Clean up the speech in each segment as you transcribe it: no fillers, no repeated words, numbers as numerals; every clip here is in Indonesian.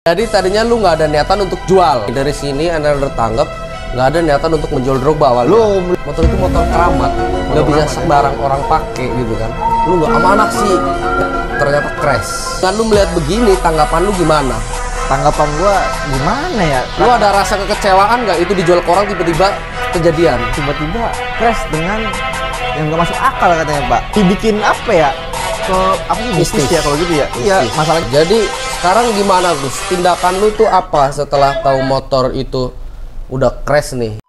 Jadi tadinya lu nggak ada niatan untuk jual. Dari sini Anda tertanggap nggak ada niatan untuk menjual Drogba awalnya. Motor itu motor keramat, nggak bisa sembarang orang pakai gitu kan. Lu nggak amanah sih, ternyata crash. Kan lu melihat begini, tanggapan lu gimana? Tanggapan gua gimana ya? Lu ada rasa kekecewaan nggak itu dijual ke orang tiba-tiba kejadian? Tiba-tiba crash dengan yang nggak masuk akal katanya Pak. Dibikin apa ya? Ke apa sih bisnis ya kalau gitu ya? Iya, masalah. Jadi sekarang gimana Gus? Tindakan lu tuh apa setelah tahu motor itu udah crash nih?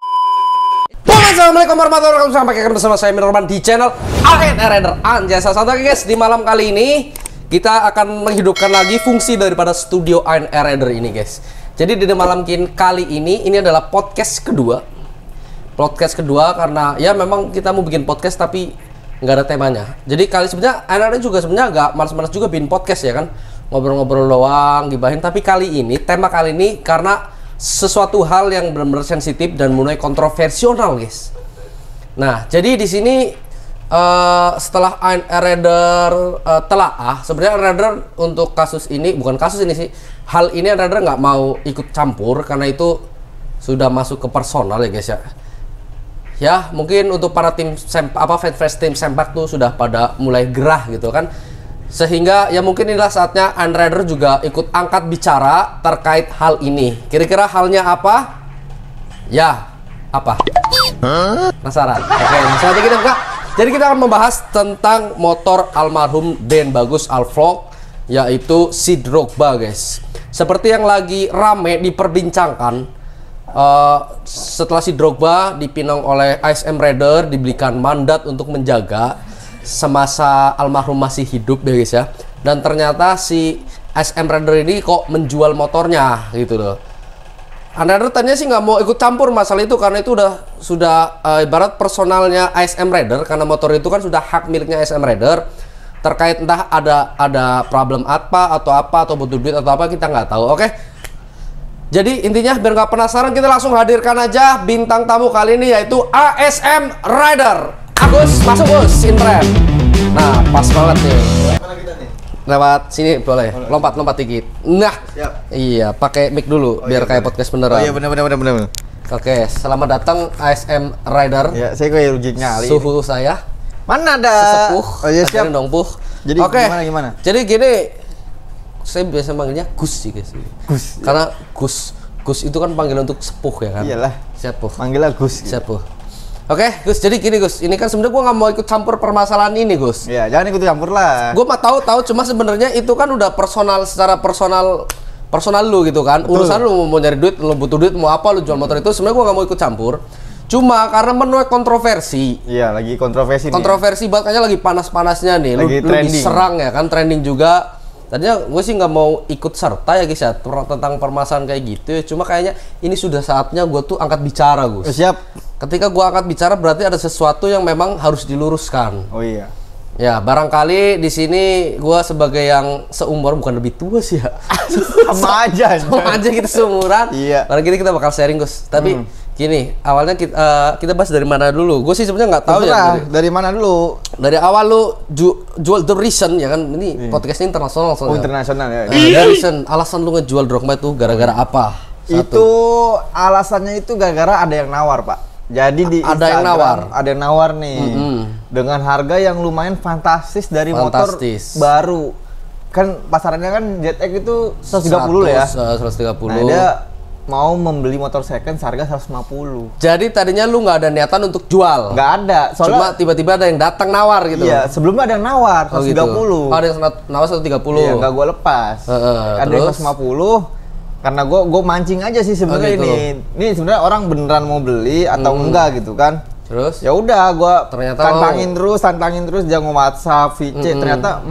Assalamualaikum warahmatullahi wabarakatuh. Sampai ketemu bersama saya Mirman di channel AN Rider Anjay. Santai guys, di malam kali ini kita akan menghidupkan lagi fungsi daripada studio AN Rider ini guys. Jadi di malam kali ini adalah podcast kedua. Podcast kedua karena ya memang kita mau bikin podcast tapi nggak ada temanya. Jadi kali sebenarnya AN Rider juga sebenarnya agak malas-malas juga bikin podcast ya kan. Ngobrol-ngobrol doang, gibahin. Tapi kali ini, tema kali ini karena sesuatu hal yang benar-benar sensitif dan mulai kontroversial guys. Nah, jadi di sini setelah AN Rider telaah, sebenarnya AN Rider untuk kasus ini, bukan kasus ini sih, hal ini AN Rider nggak mau ikut campur karena itu sudah masuk ke personal ya guys ya. Ya, mungkin untuk para tim fans tim sempak tuh sudah pada mulai gerah gitu kan. Sehingga ya mungkin inilah saatnya AN Rider juga ikut angkat bicara terkait hal ini. Kira-kira halnya apa? Ya, apa? Penasaran? Oke, langsung aja kita buka. Jadi kita akan membahas tentang motor almarhum Den Bagus Al-Vlog, yaitu si Drogba guys. Seperti yang lagi rame diperbincangkan, setelah si Drogba dipinang oleh ASM Rider, diberikan mandat untuk menjaga semasa almarhum masih hidup ya guys ya. Dan ternyata si ASM Rider ini kok menjual motornya gitu loh. AN Rider tadinya sih nggak mau ikut campur masalah itu karena itu sudah ibarat personalnya ASM Rider, karena motor itu kan sudah hak miliknya ASM Rider. Terkait entah ada problem apa atau butuh duit atau apa kita nggak tahu. Oke. Jadi intinya biar nggak penasaran, kita langsung hadirkan aja bintang tamu kali ini, yaitu ASM Rider. Agus, masuk Gus, intern. Nah, pas banget nih. Mana kita nih? Lewat sini boleh. Lompat dikit. Nah, siap. Iya, pakai mic dulu biar kayak podcast beneran. Oh iya, bener. Oke, selamat datang ASM Rider. Ya, saya kayak rugi nyali. Suhu saya. Mana ada? Sesepuh. Oh iya, siap. Dong, Puh. Jadi gimana? Jadi gini, saya biasa manggilnya Gus sih guys. Gus. Karena Gus itu kan panggilan untuk sepuh ya kan? Iyalah. Siap, Puh. Manggilnya Gus. Siap, Puh. Oke, Gus, jadi gini Gus, ini kan sebenarnya gue nggak mau ikut campur permasalahan ini Gus. Ya, jangan ikut campur lah. Gue mah tahu, cuma sebenarnya itu kan udah secara personal lu gitu kan. Betul. Urusan lu mau nyari duit, lu butuh duit, mau apa lu jual motor itu, sebenarnya gue nggak mau ikut campur. Cuma karena menuai kontroversi. Iya, lagi kontroversi nih. Kontroversi banget, kayaknya lagi panas-panasnya nih. Lu diserang ya kan, trending juga. Tadinya gue sih nggak mau ikut serta ya guys ya tentang permasalahan kayak gitu ya. Cuma kayaknya ini sudah saatnya gue tuh angkat bicara Gus. Siap. Ketika gue angkat bicara berarti ada sesuatu yang memang harus diluruskan. Oh iya. Ya barangkali di sini gue sebagai yang seumur, bukan lebih tua sih ya. Sama aja kita seumuran. Iya. Barangkali kita bakal sharing Gus. Tapi gini, awalnya kita bahas dari mana dulu? Gue sih sebenarnya nggak tahu ya. Dari mana dulu? Dari awal lu jual The Reason ya kan? Ini podcastnya internasional soalnya. Oh internasional ya. The Reason, alasan lu ngejual Drogba itu gara-gara apa? Itu alasannya itu gara-gara ada yang nawar Pak. Jadi di ada Instagram ada yang nawar nih dengan harga yang lumayan fantastis dari motor baru. Kan pasarannya kan ZX itu 130 ya. 130. Nah, dia mau membeli motor second seharga 150. Jadi tadinya lu nggak ada niatan untuk jual? Nggak ada. Soalnya cuma tiba-tiba ada yang datang nawar gitu. Iya, sebelumnya ada yang nawar 130. Gitu. Ada yang nawar 130. Iya, nggak gue lepas. Ada yang 150. Karena gue mancing aja sih sebenarnya gitu. Ini sebenarnya orang beneran mau beli atau enggak gitu kan. Terus? Ya udah gue tantangin terus dia nge-WhatsApp, VC, ternyata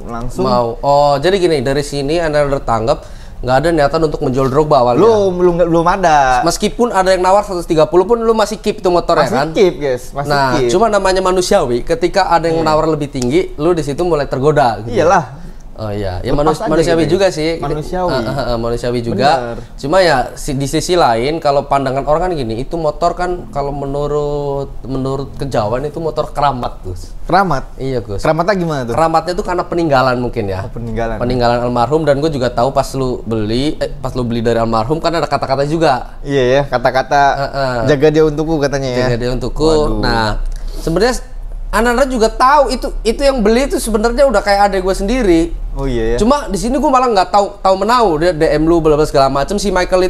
langsung. Mau. Oh, jadi gini, dari sini Anda tertanggap nggak ada niatan untuk menjual Drogba awalnya. Belum ada. Meskipun ada yang nawar 130 pun lu masih keep itu motor ya kan? Masih keep, guys. Nah, cuma namanya manusiawi, ketika ada yang nawar lebih tinggi, lu di situ mulai tergoda gitu. Iyalah. Oh iya, ya manusiawi gitu juga sih. Manusiawi. Manusiawi juga. Bener. Cuma ya di sisi lain kalau pandangan orang kan gini, itu motor kan kalau menurut kejauhan itu motor keramat, Gus. Keramat? Iya, Gus. Keramatnya gimana tuh? Keramatnya tuh karena peninggalan mungkin ya. Peninggalan. Peninggalan almarhum, dan gue juga tahu pas lu beli dari almarhum kan ada kata-kata juga. Iya ya, kata-kata jaga dia untukku katanya ya. Jaga dia untukku. Waduh. Nah, sebenarnya anak-anak juga tahu itu yang beli itu sebenarnya udah kayak adek gue sendiri. Oh iya ya. Cuma di sini gue malah nggak tahu menau, dia DM lu bla segala macem. Si Michael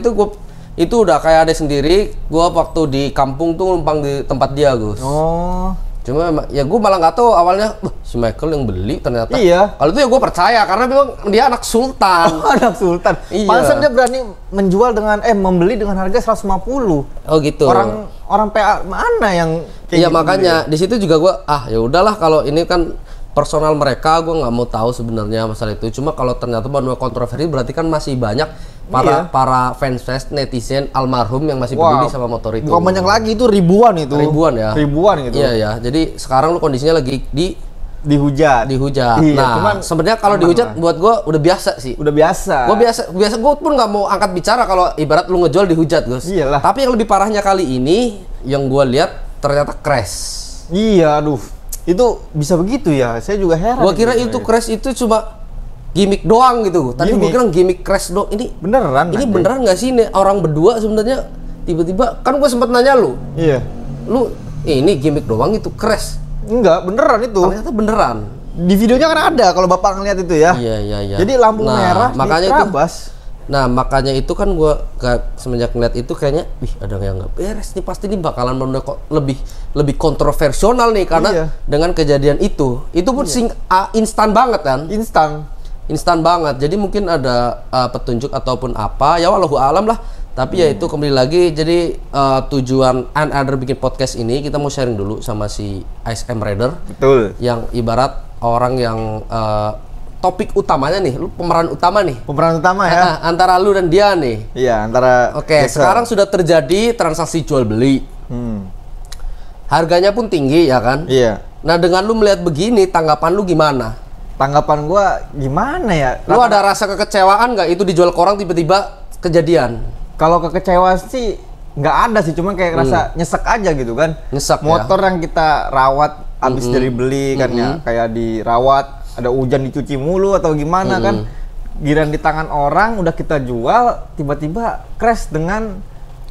itu udah kayak adek sendiri. Gue waktu di kampung tuh numpang di tempat dia, Gus. Oh. Cuma ya gue malah nggak tahu awalnya si Michael yang beli ternyata. Iya. Kalau itu ya gue percaya karena memang dia anak sultan. Oh, anak sultan. Iya. Pantesan dia berani menjual membeli dengan harga 150. Oh gitu. Orang PA mana yang kayak iya gitu makanya di situ juga gue ya udahlah, kalau ini kan personal mereka, gue nggak mau tahu sebenarnya masalah itu. Cuma kalau ternyata menuai kontroversi berarti kan masih banyak para fans netizen almarhum yang masih peduli sama motor itu. Bukan banyak lagi, itu ribuan itu. Ribuan ya. Ribuan gitu. Iya ya. Jadi sekarang lu kondisinya lagi dihujat. Iya, nah, sebenarnya kalau dihujat buat gue udah biasa sih. Udah biasa. Gue pun nggak mau angkat bicara kalau ibarat lu ngejual dihujat, Gus. Iyalah. Tapi yang lebih parahnya kali ini yang gue lihat ternyata crash. Iya, aduh. Itu bisa begitu ya? Saya juga heran. Gua kira itu crash itu cuma gimmick doang gitu. Tadi gua kira gimmick crash doang. Ini beneran? Ini beneran nggak sih nih orang berdua sebenarnya tiba-tiba kan gua sempat nanya lu. Iya. Lu ini gimmick doang itu crash? Enggak, beneran itu. Ternyata beneran. Di videonya kan ada kalau Bapak ngeliat itu ya. Iya. Jadi lampu merah makanya diterabas. Makanya itu kan gua semenjak ngeliat itu kayaknya, ada yang nggak beres nih, pasti ini bakalan lebih kontroversial nih karena dengan kejadian itu pun instan banget kan? Instan banget. Jadi mungkin ada petunjuk ataupun apa ya, wallahu alam lah. Tapi ya itu kembali lagi. Jadi tujuan Another bikin podcast ini kita mau sharing dulu sama si ISM Rider. Betul. Yang ibarat orang yang topik utamanya nih, lu pemeran utama nih. Pemeran utama ya. Antara lu dan dia nih. Iya, antara. Oke, sekarang sudah terjadi transaksi jual beli. Harganya pun tinggi ya kan? Iya. Nah, dengan lu melihat begini, tanggapan lu gimana? Tanggapan gua gimana ya? Lu ada rasa kekecewaan nggak itu dijual ke orang tiba-tiba kejadian? Kalau kekecewaan sih nggak ada sih, cuma kayak rasa nyesek aja gitu kan. Nyesek motor yang kita rawat abis dari beli kan ya, kayak dirawat, ada hujan dicuci mulu atau gimana kan, giran di tangan orang udah kita jual, tiba-tiba crash dengan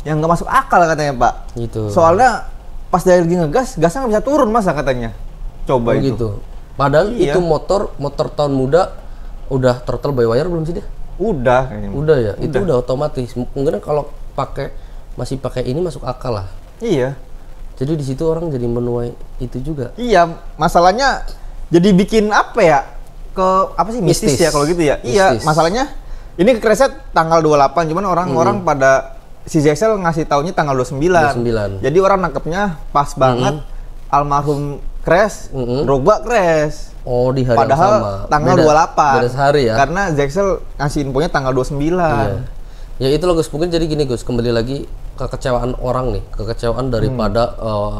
yang nggak masuk akal katanya Pak. Gitu. Soalnya pas dia lagi ngegas, gasnya nggak bisa turun masa katanya. Coba itu. Gitu. Padahal itu motor tahun muda udah throttle by wire belum sih dia? Udah kayaknya. Udah ya, itu udah otomatis. Mungkin kalau masih pakai ini masuk akal lah. Iya. Jadi di situ orang jadi menuai itu juga. Iya, masalahnya jadi bikin apa ya? Apa sih mistis ya kalau gitu ya? Mistis. Iya, masalahnya ini kekreset tanggal 28, cuman orang-orang pada si ZXL ngasih taunya tanggal 29. Jadi orang nangkepnya pas banget almarhum crash, Drogba crash. Oh, di hari padahal yang sama. Tanggal 28. Beda sehari ya. Karena ZXL ngasih infonya tanggal 29. Iya. Ya itu loh Gus, mungkin jadi gini Gus, kembali lagi kekecewaan orang nih, kekecewaan daripada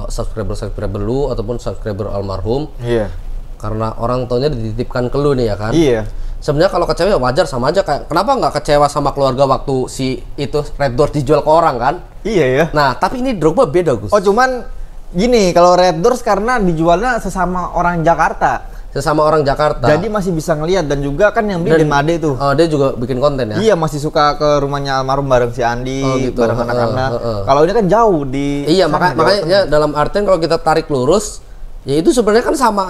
subscriber lu ataupun subscriber almarhum. Iya. Karena orang taunya dititipkan ke lu nih ya kan. Iya. Sebenarnya kalau kecewa ya wajar, sama aja kayak kenapa nggak kecewa sama keluarga waktu si itu Red Door dijual ke orang kan? Iya ya. Nah tapi ini Drogba beda Gus. Oh cuman gini, kalau Red Doors karena dijualnya sesama orang Jakarta. Sesama orang Jakarta. Jadi masih bisa ngelihat, dan juga kan yang beli Made tuh. Oh, dia juga bikin konten ya? Iya, masih suka ke rumahnya almarhum bareng si Andi, gitu. bareng anak-anak. Kalau ini kan jauh di. Iya, makanya dalam artian kalau kita tarik lurus, ya itu sebenarnya kan sama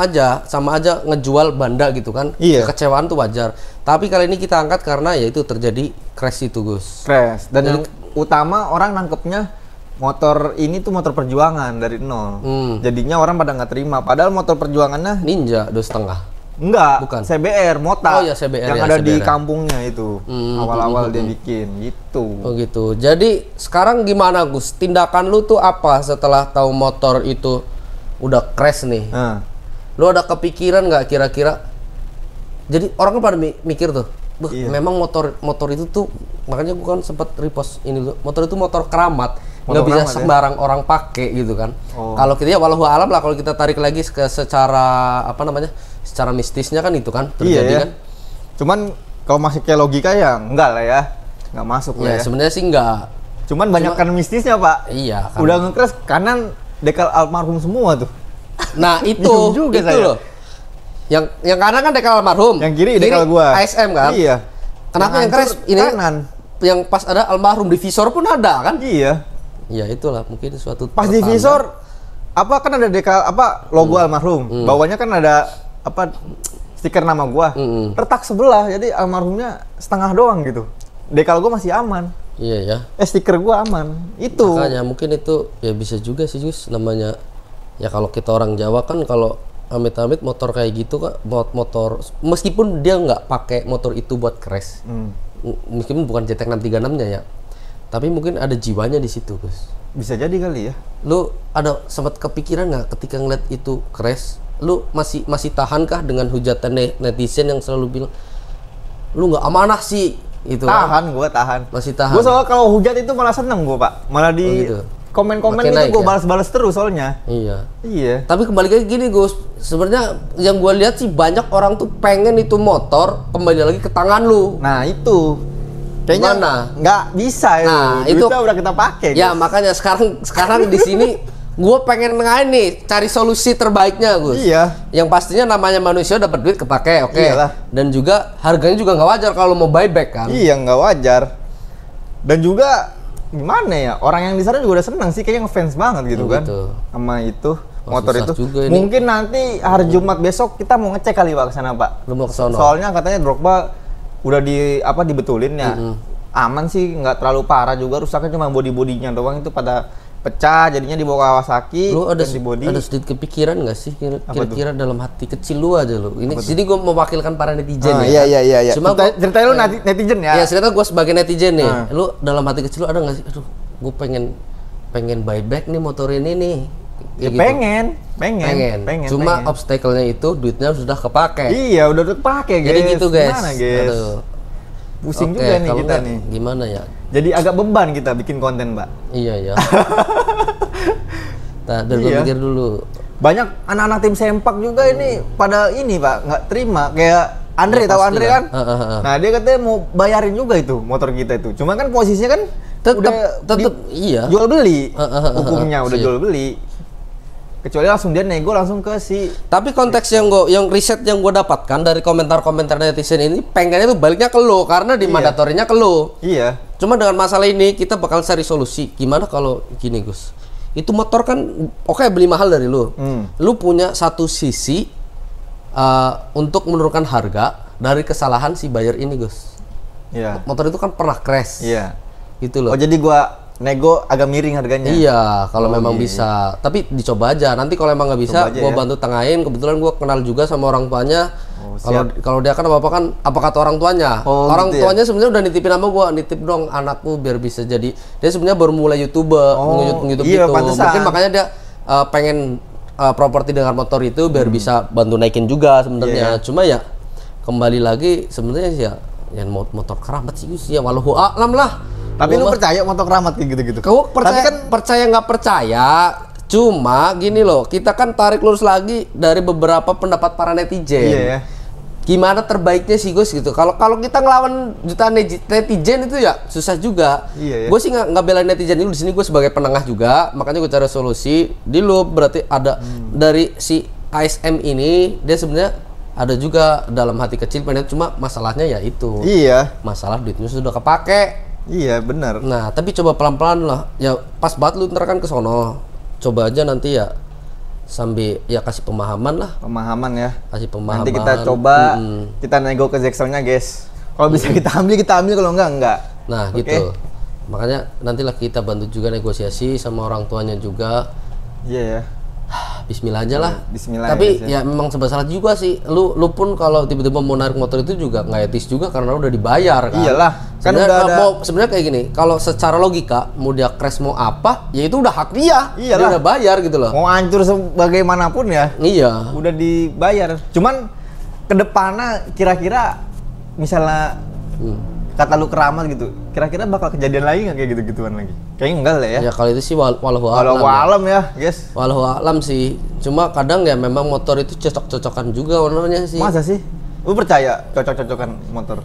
aja ngejual banda gitu kan. Iya. Kekecewaan tuh wajar. Tapi kali ini kita angkat karena ya itu terjadi crash itu Gus. Crash. Dan yang utama orang nangkepnya motor ini tuh motor perjuangan dari nol. Jadinya orang pada nggak terima. Padahal motor perjuangannya Ninja 2,5. Enggak, bukan. CBR, Mota. Oh ya CBR yang ya, ada CBR. di kampungnya itu. Awal-awal dia bikin gitu. Oh gitu. Jadi sekarang gimana Gus? Tindakan lu tuh apa setelah tahu motor itu udah crash nih? Lu ada kepikiran nggak kira-kira? Jadi orang kan pada mikir tuh, memang motor itu tuh, makanya gua kan sempat repost ini dulu. Motor itu motor keramat. Nggak bisa sembarang orang pakai gitu kan. Kalau kita ya wallahu alam lah, kalau kita tarik lagi ke secara secara mistisnya kan itu kan terjadi kan. Cuman kalau masih kayak logika ya enggak lah ya. Enggak masuk lah Ya ya. sebenarnya sih enggak. Cuman banyak kan mistisnya, Pak. Iya kan. Udah nge-crash kanan dekal almarhum semua tuh. Nah itu Bingung juga itu saya. loh. Yang kanan kan dekal almarhum. Yang kiri dekal gua. ASM kan. Iya. Kenapa yang hancur crash ini kanan? Yang pas ada almarhum di visor pun ada kan? Iya. Ya itulah mungkin suatu Pas di pertanda. visor apa kan ada dekal apa logo almarhum. Bawahnya kan ada apa stiker nama gua. Retak sebelah jadi almarhumnya setengah doang gitu. Dekal gua masih aman. Iya ya. Stiker gua aman. Itu. Makanya mungkin itu ya bisa juga sih Gus, namanya ya kalau kita orang Jawa kan kalau amit-amit motor kayak gitu kan motor meskipun dia nggak pakai motor itu buat crash. Meskipun bukan JTEK 636-nya ya. Tapi mungkin ada jiwanya di situ, Gus. Bisa jadi kali ya. Lu ada sempat kepikiran nggak ketika ngeliat itu crash? Lu masih tahankah dengan hujatan netizen yang selalu bilang lu nggak amanah sih? Itu Tahan, gua tahan. masih tahan. Gua soalnya kalau hujan itu malah seneng gua, Pak. Malah di gitu. komen-komen Makin itu naik gua ya? balas-balas terus soalnya. Iya. Iya. Tapi kembali lagi gini Gus, sebenarnya yang gue lihat sih banyak orang tuh pengen itu motor kembali lagi ke tangan lu. Nah, itu. Kayaknya Gimana? nggak bisa ya. Nah, itu udah kita pakai. Ya Gus. makanya sekarang di sini gue pengen nih cari solusi terbaiknya Gus. Iya. Yang pastinya namanya manusia dapat duit kepake, oke. Iyalah. Dan juga harganya juga nggak wajar kalau mau buyback kan. Iya, nggak wajar. Dan juga gimana ya, orang yang di sana juga udah seneng sih, kayaknya ngefans banget gitu kan Gitu. sama itu Wah, motor susah itu. juga ini. Mungkin nanti hari Jumat besok kita mau ngecek kali Pak ke sana Pak. Lu mau ke sono? Soalnya katanya Drogba udah dibetulin ya. Aman sih, nggak terlalu parah juga, rusaknya cuma body-bodinya doang itu pada pecah, jadinya dibawa Kawasaki. Lu ada ganti body. ada sedikit kepikiran nggak sih kira-kira dalam hati kecil lu aja lu. Ini sini gue mewakilkan para netizen Ah, ya. iya. Cuma Ceritain lu netizen ya. Ya cerita gue sebagai netizen nih, lu dalam hati kecil lu ada nggak sih? Aduh, gue pengen buyback nih motor ini nih. Ya, Kayak gitu. pengen. Cuma pengen. obstacle-nya itu duitnya sudah kepake. Iya, udah kepake guys. Jadi gitu guys. Gimana guys? Aduh. Pusing Oke, juga nih kalau kita nggak, nih. Gimana ya? Jadi agak beban kita bikin konten, Mbak. Iya ya. Nah, biar gue Iya. pikir dulu. Banyak anak-anak tim sempak juga ini pada ini, Pak, nggak terima. Kayak Andre, Ya, tahu pasti Andre lah. kan? Nah, dia katanya mau bayarin juga itu motor kita itu. Cuma kan posisinya kan Tetep iya. jual beli. Hukumnya udah Siap. jual beli. Kecuali langsung dia nego langsung ke si. Tapi konteks yang riset yang gue dapatkan dari komentar-komentar netizen ini pengennya tuh baliknya ke lo karena di mandatorinya ke lo. Iya. Cuma dengan masalah ini kita bakal cari solusi. Gimana kalau gini Gus? Itu motor kan oke beli mahal dari lu. Lu punya satu sisi untuk menurunkan harga dari kesalahan si buyer ini Gus. Iya. Motor itu kan pernah crash. Iya. Gitu loh. Oh, jadi gua nego agak miring harganya. Iya, kalau memang iya. bisa. Tapi dicoba aja. Nanti kalau emang nggak bisa, Coba aja gua ya. bantu tengahin. Kebetulan gua kenal juga sama orang tuanya. Kalau dia kan apa kan apa kata orang tuanya? Oh, Orang gitu ya? tuanya sebenarnya udah nitipin sama gua, nitip dong anakku biar bisa jadi. Dia sebenarnya baru mulai YouTuber, nge-YouTube iya, gitu. pantesan. Mungkin makanya dia pengen properti dengan motor itu biar bisa bantu naikin juga sebenarnya. Iya. Cuma ya kembali lagi sebenarnya sih ya motor keramat sih ya walau alam lah. Tapi lu Gua mah- percaya motor keramat kayak gitu-gitu? Kau percaya Tapi kan percaya nggak percaya, cuma gini loh, kita kan tarik lurus lagi dari beberapa pendapat para netizen. iya ya. Gimana terbaiknya sih Gus gitu? Kalau kita ngelawan jutaan netizen itu ya susah juga. Iya, ya. Gue sih nggak belain netizen dulu di sini, gue sebagai penengah juga, makanya gue cari solusi. Di lu berarti ada dari si ASM ini dia sebenarnya ada juga dalam hati kecil pengen, cuma masalahnya ya itu. Iya. Masalah duitnya sudah kepake. Iya, benar. Nah, tapi coba pelan-pelan lah. Ya pas banget lu ntar kan ke sono. Coba aja nanti ya sambil ya kasih pemahaman lah. Pemahaman ya. Kasih pemahaman. Nanti kita coba kita nego ke Zexelnya, guys. Kalau bisa kita ambil, kalau enggak. Nah, Oke. gitu. Makanya nantilah kita bantu juga negosiasi sama orang tuanya juga. Iya ya. Bismillah aja lah. Bismillah Tapi ya, ya memang serba salah juga sih. Lu pun kalau tiba-tiba mau narik motor itu juga nggak etis juga karena udah dibayar kan. Iyalah, kan Sebenarnya udah ada. sebenarnya kayak gini, kalau secara logika mau dia crash mau apa, ya itu udah hak dia. Dia Iyalah. udah bayar gitu loh. Mau hancur sebagaimanapun ya, Iya. udah dibayar. Cuman kedepannya kira-kira misalnya kata lu keramat gitu, kira-kira bakal kejadian lagi nggak kayak gitu-gituan lagi? Kayaknya enggak lah ya. Ya kalau itu sih walau Walau alam ya, guys. Walau alam sih. Cuma kadang ya memang motor itu cocok-cocokan juga ownernya sih. Masa sih? Lu percaya cocok-cocokan motor?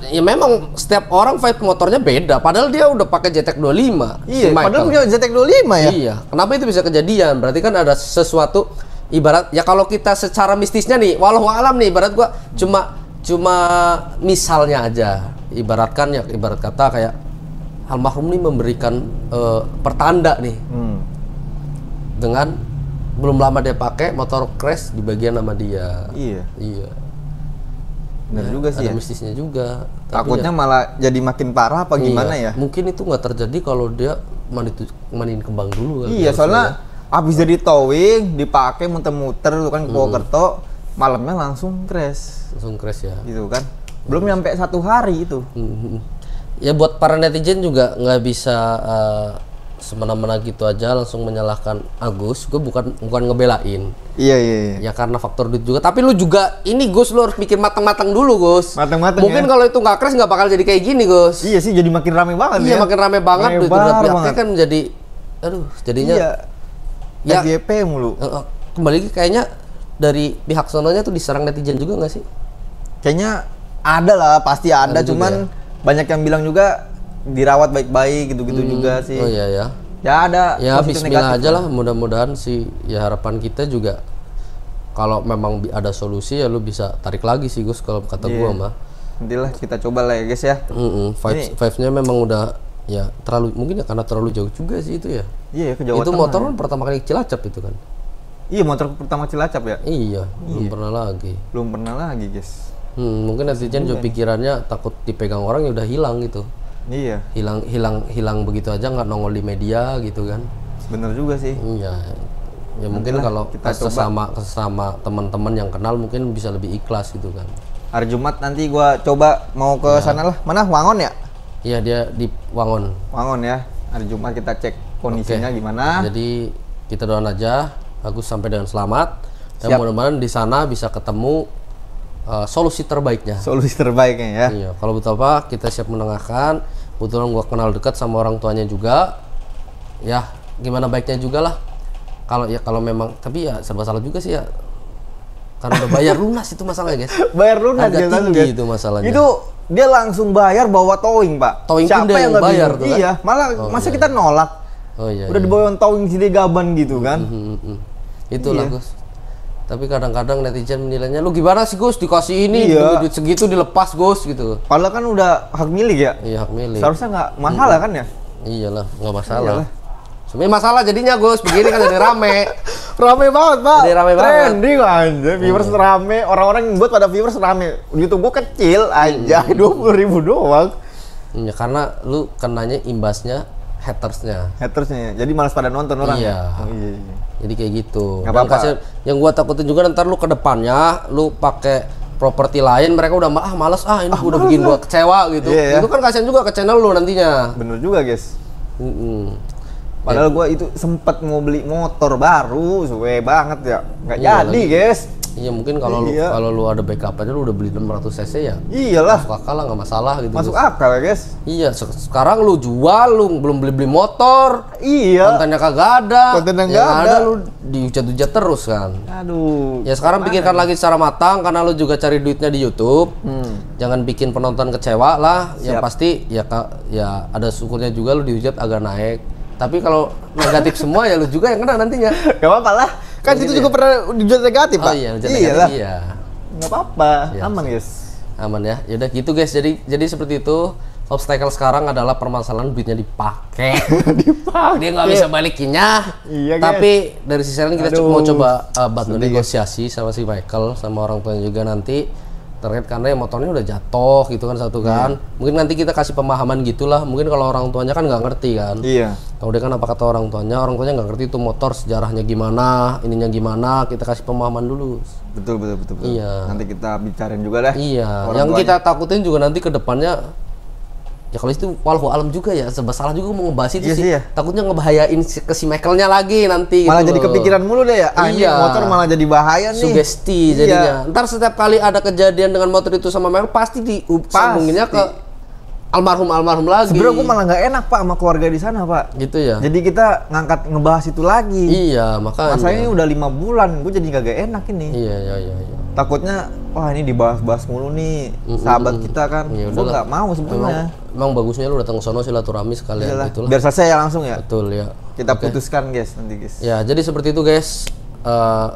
Ya memang setiap orang vibe motornya beda. Padahal dia udah pakai JTEK 25. Iya, padahal punya JTEK 25 ya? Iya. Kenapa itu bisa kejadian? Berarti kan ada sesuatu, ibarat ya kalau kita secara mistisnya nih, walau alam nih, ibarat gua cuma misalnya aja. Ibarat kata kayak almarhum nih memberikan pertanda nih. Dengan belum lama dia pakai motor crash di bagian nama dia. Iya. Bener juga sih ada ya. mistisnya juga. Takutnya malah jadi makin parah apa gimana ya? Mungkin itu nggak terjadi kalau dia mandiin kembang dulu kan. Iya, soalnya abis jadi towing, dipakai muter-muter tuh kan ke Purwokerto, malamnya langsung crash ya. Gitu kan. Belum nyampe 1 hari itu. Ya buat para netizen juga nggak bisa semena-mena gitu aja langsung menyalahkan Agus. Gue bukan ngebelain. Iya. Ya karena faktor duit juga. Tapi lu juga ini Gus, lu harus mikir matang-matang dulu Gus. Matang-matang. Mungkin kalau itu nggak crash nggak bakal jadi kayak gini Gus. Iya sih, jadi makin rame banget ya. Iya makin rame banget. Duit pihaknya kan menjadi, aduh jadinya. Iya. Ya FYP mulu. Kembali lagi kayaknya dari pihak sononya tuh diserang netizen juga nggak sih? Kayaknya ada lah, pasti ada. Cuman banyak yang bilang juga dirawat baik-baik gitu-gitu juga sih. Oh iya ya. Ya ada. Ya bismillah aja lah, mudah-mudahan sih ya harapan kita juga kalau memang ada solusi ya lu bisa tarik lagi sih Gus kalau kata gua mah. Nantilah kita coba lah ya guys ya. Vibes-nya memang udah ya terlalu, mungkin ya karena terlalu jauh juga sih itu ya. Iya, ke Jawa Itu Tengah motor kan pertama kali Cilacap itu kan. Iya, motor pertama Cilacap ya. Iya, belum pernah lagi. Guys. Mungkin netizen juga pikirannya takut dipegang orang ya udah hilang gitu. Iya. Hilang begitu aja nggak nongol di media gitu kan. Bener juga sih. Iya. Ya mungkin kalau kita sesama teman-teman yang kenal mungkin bisa lebih ikhlas gitu kan. Hari Jumat nanti gua coba mau ke sana lah. Mana? Wangon ya? Iya, dia di Wangon. Wangon ya. Hari Jumat kita cek kondisinya gimana. Jadi kita doain aja Agus sampai dengan selamat. Dan mudah-mudahan di sana bisa ketemu solusi terbaiknya. Solusi terbaiknya ya. Iya, kalau betul apa kita siap menengahkan. Kebetulan gua kenal dekat sama orang tuanya juga. Ya, gimana baiknya juga lah. Kalau memang, tapi ya serba salah juga sih ya. Karena udah bayar lunas itu masalahnya, guys. Bayar lunas agak tinggi itu masalahnya. Itu dia langsung bayar bawa towing, Pak. Towing siapa yang bayar tuh kan? Iya, malah masa kita nolak. Oh iya. Udah dibawa towing sini gaban gitu kan. Itulah Gus. Tapi kadang-kadang netizen menilainya, lu gimana sih Gus dikasih ini, duit segitu dilepas Gus gitu. Padahal kan udah hak milik ya. Iya, hak milik. Seharusnya nggak masalah kan ya? Iyalah, nggak masalah. Sebenarnya masalah jadinya Gus, begini kan jadi rame. Rame banget Pak. Jadi rame banget. Trending aja, viewers rame, orang-orang yang buat pada viewers rame. YouTube gua kecil aja, 20.000 doang. Ya karena lu kenanya imbasnya hatersnya ya. Jadi malas pada nonton orang. Iya. Oh, iya. Jadi kayak gitu. Gak apa-apa. Yang gua takutin juga ntar lu ke depannya lu pakai properti lain, mereka udah males ini udah bikin gua kecewa gitu. Iya, itu kan kasihan juga ke channel lu nantinya. Bener juga guys. Padahal gua itu sempet mau beli motor baru, suwe banget ya. Nggak jadi guys. Iya mungkin kalau lu ada backup aja lu udah beli 600 cc ya. Iyalah. Masuk akal lah, nggak masalah gitu. Masuk akal ya guys. Iya, sekarang lu jual, lu belum beli motor. Iya. Kontennya kagak ada. Kontennya nggak ada. Lu dihujat-hujat terus kan. Aduh. Ya sekarang pikirkan lagi secara matang karena lu juga cari duitnya di YouTube. Jangan bikin penonton kecewa lah. Yang pasti ya ada syukurnya juga lu dihujat agak naik. Tapi kalau negatif semua ya lu juga yang kena nantinya. Gak apa-apa lah. Kan itu juga pernah hujat negatif, Pak. Oh iya, hujat negatif iya. Gak apa-apa, aman guys. Aman ya. Yaudah gitu guys. Jadi seperti itu. Obstacle sekarang adalah permasalahan duitnya dipakai. Dia nggak bisa balikinnya. Iya, tapi dari sisi lain kita mau coba bantu negosiasi sama si Michael sama orang tuanya juga nanti terkait karena motornya udah jatuh gitu kan satu kan. Mungkin nanti kita kasih pemahaman gitulah. Mungkin kalau orang tuanya kan nggak ngerti kan. Iya. Kalau dia kan apa kata orang tuanya nggak ngerti itu motor sejarahnya gimana, ininya gimana, kita kasih pemahaman dulu. Betul. Iya. Nanti kita bicarain juga dah. Iya. Yang kita takutin juga nanti ke depannya ya kalau itu walau alam juga ya, serba salah juga mau ngebahas itu sih. Iya. Takutnya ngebahayain ke si Michaelnya lagi nanti. Malah gitu jadi kepikiran mulu deh ya. Ini motor malah jadi bahaya nih. Sugesti jadinya. Ntar setiap kali ada kejadian dengan motor itu sama Michael pasti disambunginnya ke almarhum lagi. Sebenarnya gue malah nggak enak Pak sama keluarga di sana Pak. Gitu ya. Jadi kita ngangkat ngebahas itu lagi. Iya makanya. Masanya udah 5 bulan, gue jadi nggak enak ini. Iya. takutnya wah ini dibahas-bahas mulu nih sahabat kita kan. Ya Gue nggak mau sebetulnya. Emang bagusnya lu datang ke sono silaturahmi sekalian. Iyalah, itulah. biar selesai ya langsung ya. Betul ya. Kita putuskan guys nanti guys. Ya jadi seperti itu guys.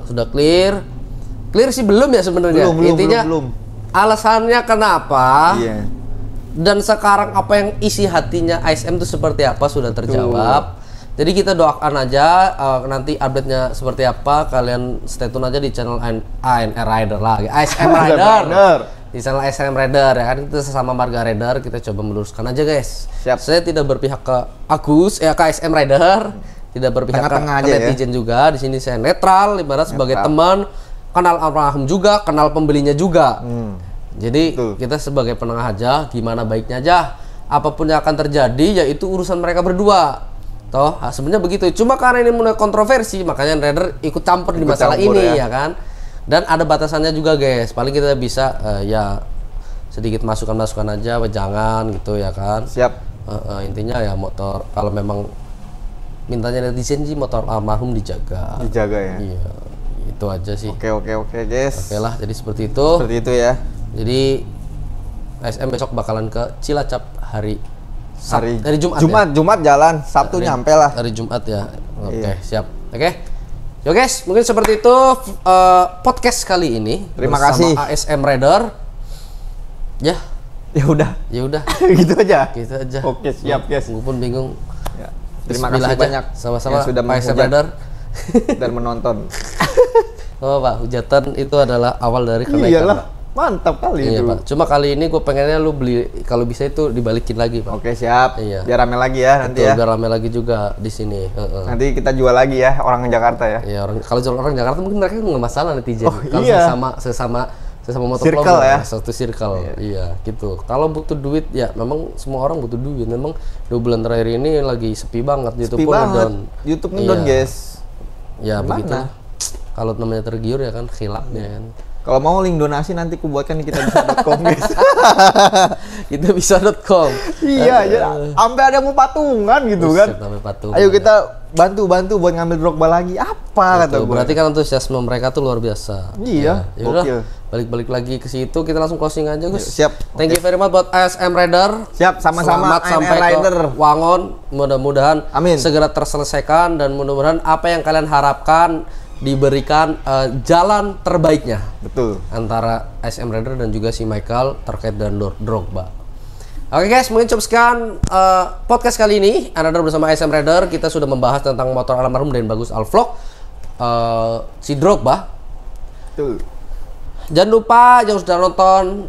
Sudah clear sih belum ya sebenarnya. Intinya belum. Alasannya kenapa? Iya. Dan sekarang apa yang isi hatinya ASM itu seperti apa sudah terjawab. Jadi kita doakan aja nanti update-nya seperti apa. Kalian stay tune aja di channel ANR Rider lagi. ASM Rider. Di channel ASM Rider ya kan, kita sesama marga Rider, kita coba meluruskan aja guys. Siap. Saya tidak berpihak ke Agus ke ASM Rider, tidak berpihak ke netizen ya. Juga di sini saya netral, ibarat sebagai teman, kenal almarhum juga, kenal pembelinya juga. Jadi kita sebagai penengah aja, gimana baiknya aja. Apapun yang akan terjadi yaitu urusan mereka berdua. Toh sebenarnya begitu. Cuma karena ini mulai kontroversi, makanya Rider ikut campur di masalah ini ya kan. Dan ada batasannya juga guys. Paling kita bisa ya sedikit masukan-masukan aja, jangan gitu ya kan. Siap. Intinya ya motor kalau memang mintanya netizen sih motor almarhum dijaga. Dijaga ya. Iya. Itu aja sih. Oke guys. Oke lah, jadi seperti itu. Seperti itu ya. Jadi ASM besok bakalan ke Cilacap hari Jumat jalan, Sabtu nyampe lah. Hari Jumat ya. Oke, siap. Oke. Yo guys, mungkin seperti itu podcast kali ini. Terima kasih ASM Rider. Ya. Ya udah. Gitu aja. Oke, siap guys. Gue pun bingung. Ya. Terima kasih banyak sama-sama sudah ASM Rider dan menonton. Oh Pak, hujatan itu adalah awal dari kenaikan. Iyalah. Mantap kali iya, itu. Pak. Cuma kali ini gue pengennya lu beli, kalau bisa itu dibalikin lagi, Pak. Oke, siap. Iya. Biar rame lagi ya nanti. Betul, ya. Biar rame lagi juga di sini. Nanti kita jual lagi ya orang Jakarta ya. Iya, kalau jual orang Jakarta mungkin mereka nggak masalah netizen. Kalau sesama motor circle ya. Satu circle. Iya, gitu. Kalau butuh duit ya memang semua orang butuh duit. Memang 2 bulan terakhir ini lagi sepi banget. YouTube pun ngedown. YouTube ngedown, guys. Ya, begitu. Kalau namanya tergiur ya kan khilafnya kan. Kalau mau link donasi nanti kubuatkan di kitabisa.com guys. Kitabisa.com. Iya, ya. Sampai ada mau patungan gitu kan. Ayo kita bantu buat ngambil Drogba lagi. Apa kata gue? Berarti kan antusiasme mereka tuh luar biasa. Iya. Ya udah. Balik lagi ke situ, kita langsung closing aja, Gus. Siap. Thank you very much buat ASM Rider. Siap, sama-sama sampai Rider. Ke Wangon. Mudah-mudahan segera terselesaikan dan mudah-mudahan apa yang kalian harapkan diberikan jalan terbaiknya. Betul. Antara ASM Rider dan juga si Michael terkait dengan Drogba. Oke guys, mungkin cukup sekian podcast kali ini. Anda bersama ASM Rider, kita sudah membahas tentang motor almarhum dan bagus Alvlog si Drogba. Betul. Jangan lupa yang sudah nonton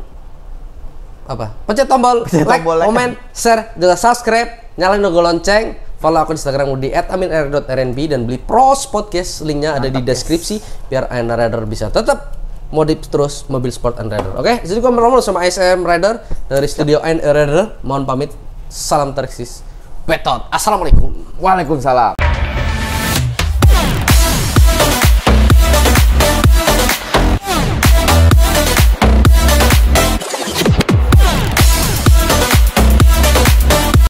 pencet tombol like, komen, share, juga subscribe, nyalain logo lonceng. Follow akun Instagram di @aminr.rnb dan beli Pros Podcast, linknya ada di deskripsi biar ANR Rider bisa tetap modif terus mobil sport and rider. Oke, jadi gue ngomong sama ASM Rider dari studio ANR Rider. Mohon pamit. Salam terksis. Betot. Assalamualaikum. Waalaikumsalam.